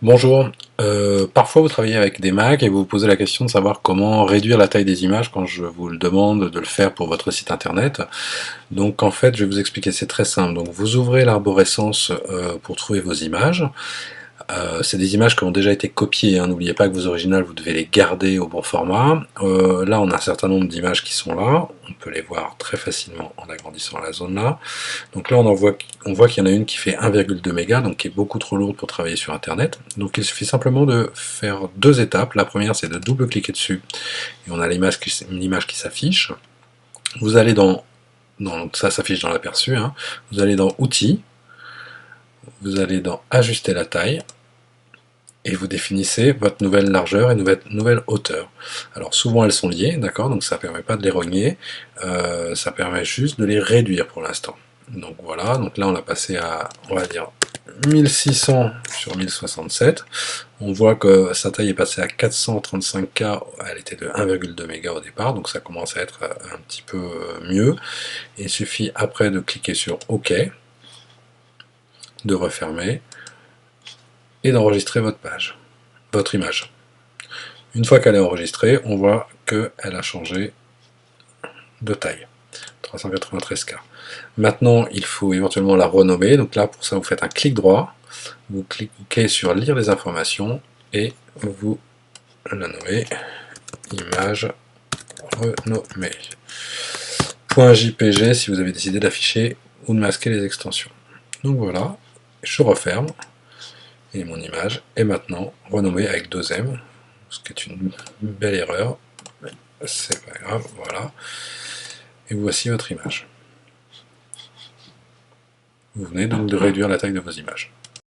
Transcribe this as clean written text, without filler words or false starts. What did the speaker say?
Bonjour. Parfois vous travaillez avec des Mac et vous vous posez la question de savoir comment réduire la taille des images quand je vous le demande de le faire pour votre site internet. Donc en fait je vais vous expliquer, c'est très simple. Donc vous ouvrez l'arborescence pour trouver vos images. C'est des images qui ont déjà été copiées, hein. N'oubliez pas que vos originales, vous devez les garder au bon format. Là, on a un certain nombre d'images qui sont là. On peut les voir très facilement en agrandissant la zone là. Donc là, on voit qu'il y en a une qui fait 1,2 mégas, donc qui est beaucoup trop lourde pour travailler sur Internet. Donc il suffit simplement de faire deux étapes. La première, c'est de double-cliquer dessus, et on a l'image qui s'affiche. Vous allez ça s'affiche dans l'aperçu, hein. Vous allez dans Outils, vous allez dans Ajuster la taille, et vous définissez votre nouvelle largeur et nouvelle hauteur. Alors souvent elles sont liées, d'accord, donc ça ne permet pas de les rogner, ça permet juste de les réduire pour l'instant. Donc voilà, donc là on a passé à, on va dire, 1600 sur 1067. On voit que sa taille est passée à 435K, elle était de 1,2 mégas au départ, donc ça commence à être un petit peu mieux. Il suffit après de cliquer sur OK, de refermer et d'enregistrer votre image. Une fois qu'elle est enregistrée, on voit qu'elle a changé de taille, 393K. Maintenant, il faut éventuellement la renommer. Donc là, pour ça, vous faites un clic droit, vous cliquez sur lire les informations et vous la nommez image renommée. .jpg si vous avez décidé d'afficher ou de masquer les extensions. Donc voilà, je referme et mon image est maintenant renommée avec 2M, ce qui est une belle erreur. C'est pas grave, voilà. Et voici votre image. Vous venez donc de réduire la taille de vos images.